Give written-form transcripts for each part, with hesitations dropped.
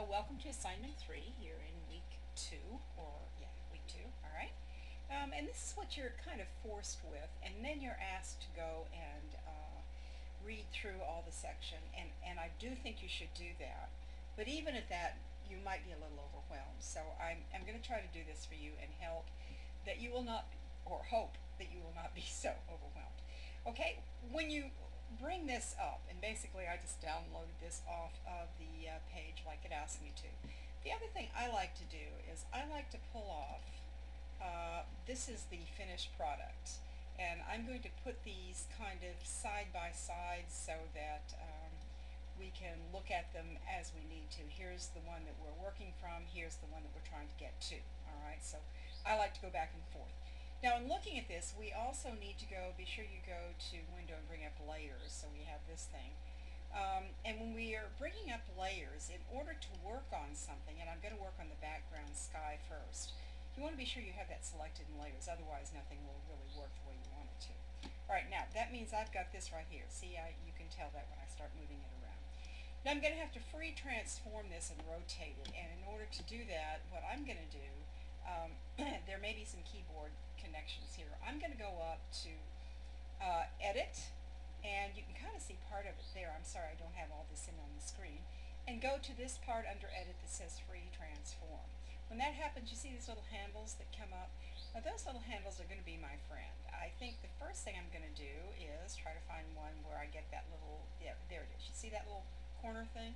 welcome to assignment 3 here in week 2, week 2, all right? And this is what you're kind of forced with, and then you're asked to go and read through all the section, and I do think you should do that. But even at that, you might be a little overwhelmed. So I'm going to try to do this for you and help that you will not, or hope that you will not be so overwhelmed. Okay, when you bring this up, and basically I just downloaded this off of the page like it asked me to. The other thing I like to do is I like to pull off, this is the finished product, and I'm going to put these kind of side by side so that we can look at them as we need to. Here's the one that we're working from, here's the one that we're trying to get to, all right? So I like to go back and forth. Now in looking at this, we also need to be sure you go to Window and bring up Layers, so we have this thing. And when we are bringing up layers, in order to work on something, and I'm going to work on the background sky first, you want to be sure you have that selected in Layers, otherwise nothing will really work the way you want it to. Alright, now that means I've got this right here. See, you can tell that when I start moving it around. Now I'm going to have to free transform this and rotate it, and in order to do that, what I'm going to do, there may be some keyboard connections here. I'm going to go up to Edit, and you can kind of see part of it there. I'm sorry I don't have all this in on the screen. And go to this part under Edit that says Free Transform. When that happens, you see these little handles that come up. Now those little handles are going to be my friend. I think the first thing I'm going to do is try to find one where I get that little, yeah, there it is. You see that little corner thing?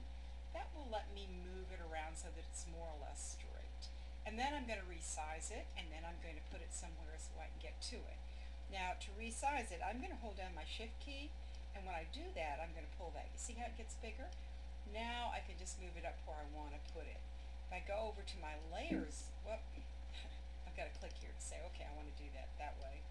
That will let me move it around so that it's more or less straight. And then I'm going to resize it, and then I'm going to put it somewhere so I can get to it. Now to resize it, I'm going to hold down my Shift key, and when I do that, I'm going to pull that. You see how it gets bigger? Now I can just move it up where I want to put it. If I go over to my layers, I've got to click here to say, okay, I want to do that way.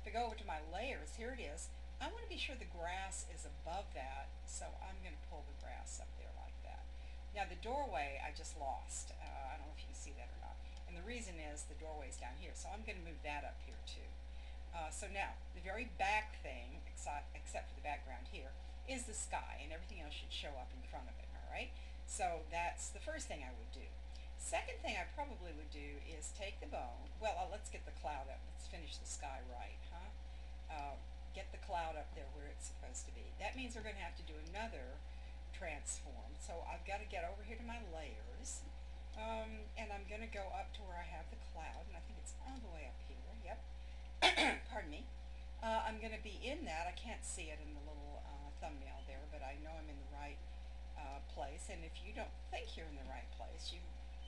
If I go over to my layers, here it is. I want to be sure the grass is above that, so I'm going to pull the grass up there like that. Now the doorway I just lost. I don't know if you can see that or not. And the reason is the doorway is down here, so I'm going to move that up here too. So now, the very back thing, except for the background here, is the sky, and everything else should show up in front of it, all right? So that's the first thing I would do. Second thing I probably would do is take the bone, let's get the cloud up, let's finish the sky right, get the cloud up there where it's supposed to be. That means we're going to have to do another transform. So I've got to get over here to my layers, and I'm going to go up to where I have the cloud, and I think it's all the way up here, yep. Pardon me. I'm going to be in that. I can't see it in the little thumbnail there, but I know I'm in the right place. And if you don't think you're in the right place, you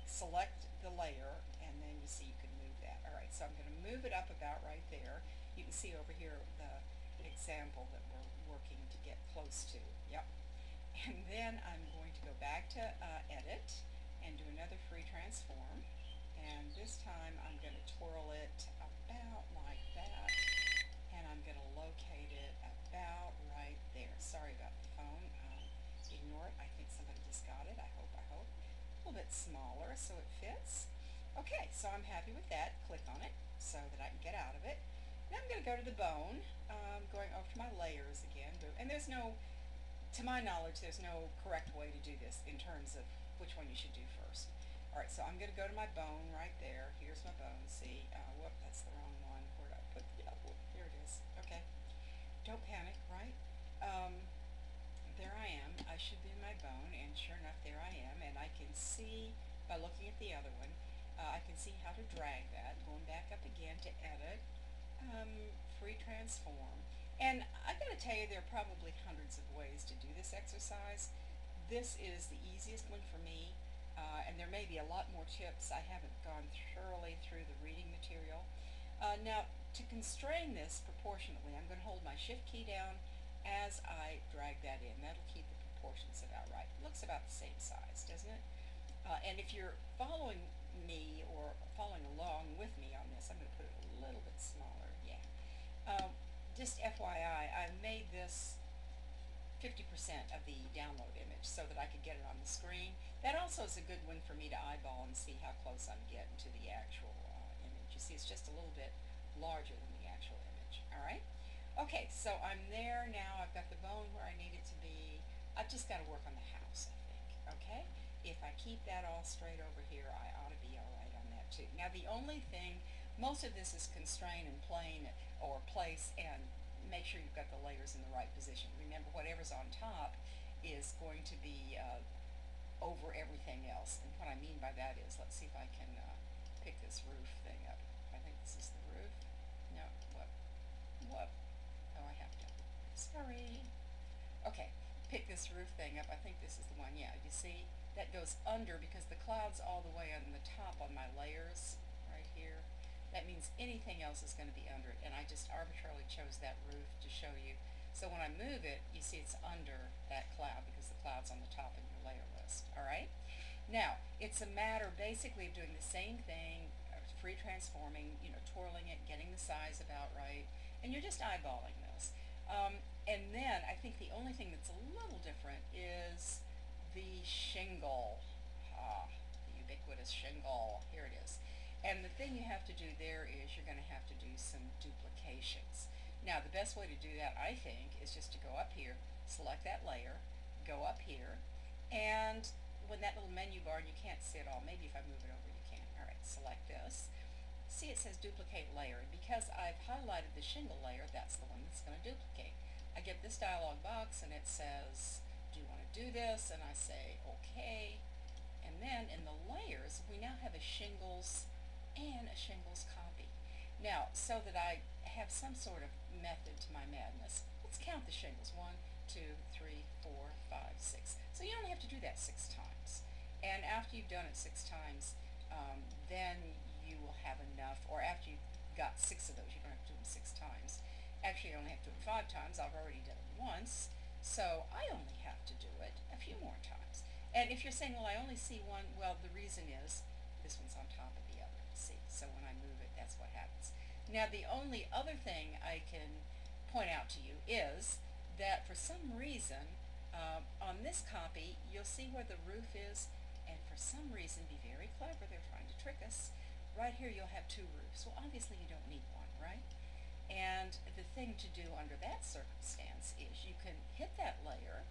select the layer, and then you see you can move that. Alright, so I'm going to move it up about right there. You can see over here the example that we're working to get close to. Yep. And then I'm going to go back to Edit and do another free transform. And this time I'm going to twirl it about like that, and I'm going to locate it about right there. Sorry about the phone. Ignore it. I think somebody just got it. I hope. A little bit smaller so it fits. Okay, so I'm happy with that. Click on it so that I can get out of it. Now I'm going to go to the bone, going over to my layers again. And there's no, to my knowledge, there's no correct way to do this in terms of which one you should do first. Alright, so I'm going to go to my bone right there. Here's my bone. See, whoop, that's the wrong one. Where did I put the other one? Here it is. Okay. Don't panic, right? There I am. I should be in my bone, and sure enough, there I am. And I can see, by looking at the other one, I can see how to drag that. Going back up again to Edit, Free Transform. And I got to tell you, there are probably hundreds of ways to do this exercise. This is the easiest one for me. And there may be a lot more tips. I haven't gone thoroughly through the reading material. Now, to constrain this proportionately, I'm going to hold my Shift key down as I drag that in. That'll keep the proportions about right. It looks about the same size, doesn't it? And if you're following me or following along with me on this, I'm going to put it a little bit smaller. Yeah. Just FYI, I made this 50% of the download image so that I could get it on the screen. That also is a good one for me to eyeball and see how close I'm getting to the actual image. You see, it's just a little bit larger than the actual image. Alright? Okay, so I'm there now. I've got the bone where I need it to be. I've just got to work on the house, I think. Okay? If I keep that all straight over here, I ought to be alright on that too. Now the only thing, most of this is constrain and plane or place, and make sure you've got the layers in the right position. Remember, whatever's on top is going to be over everything else. And what I mean by that is, let's see if I can pick this roof thing up. I think this is the roof. No, what? Oh, I have to. Sorry. Okay, pick this roof thing up. I think this is the one. Yeah, you see? That goes under because the cloud's all the way on the top on my layers right here. That means anything else is going to be under it, and I just arbitrarily chose that roof to show you. So when I move it, you see it's under that cloud because the cloud's on the top of your layer list. Alright? Now, it's a matter basically of doing the same thing, free transforming, twirling it, getting the size about right, and you're just eyeballing this. And then I think the only thing that's a little different is the shingle. The ubiquitous shingle. Here it is. And the thing you have to do there is you're going to have to do some duplications. Now the best way to do that, I think, is just to go up here, select that layer, go up here, and when that little menu bar, and you can't see it all, maybe if I move it over you can. Alright, select this. See, it says duplicate layer, and because I've highlighted the shingle layer, that's the one that's going to duplicate. I get this dialog box and it says, do you want to do this? And I say, okay. And then in the layers, we now have a shingles and a shingles copy. Now, so that I have some sort of method to my madness, let's count the shingles. 1, 2, 3, 4, 5, 6. So you only have to do that 6 times. And after you've done it 6 times, then you will have enough, or after you've got 6 of those, you don't have to do them 6 times. Actually, you only have to do it 5 times. I've already done it once, so I only have to do it a few more times. And if you're saying, well, I only see one, well, the reason is this one's on top of the other. See, so when I move it, that's what happens. Now, the only other thing I can point out to you is that for some reason, on this copy, you'll see where the roof is, and for some reason, be very clever, they're trying to trick us. Right here, you'll have 2 roofs. Well, obviously, you don't need one, right? And the thing to do under that circumstance is you can hit that layer,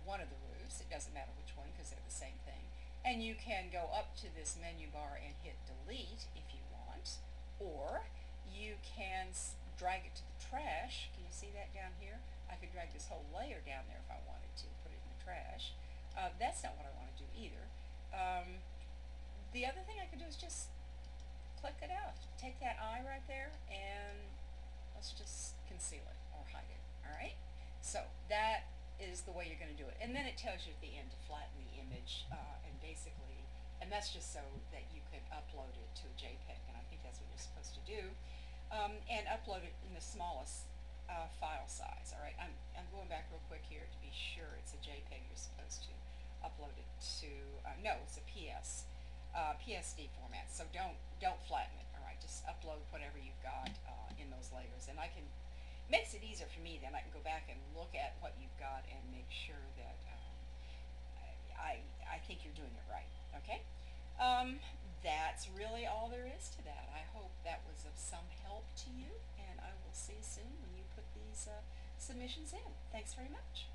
one of the roofs, it doesn't matter which one because they're the same thing, and you can go up to this menu bar and hit delete if you want, or you can drag it to the trash. Can you see that down here? I could drag this whole layer down there if I wanted to, put it in the trash. That's not what I want to do either. The other thing I could do is just click it out. Take that eye right there and let's just conceal it or hide it. Alright? So that is the way you're going to do it. And then it tells you at the end to flatten the image and basically, and that's just so that you can upload it to a JPEG, and I think that's what you're supposed to do, and upload it in the smallest file size. Alright, I'm going back real quick here to be sure it's a JPEG you're supposed to upload it to. No, it's a PSD format, so don't flatten it. Alright, just upload whatever you've got in those layers, and makes it easier for me. Then I can go back and look at what you've got and make sure that I think you're doing it right. Okay, that's really all there is to that. I hope that was of some help to you, and I will see you soon when you put these submissions in. Thanks very much.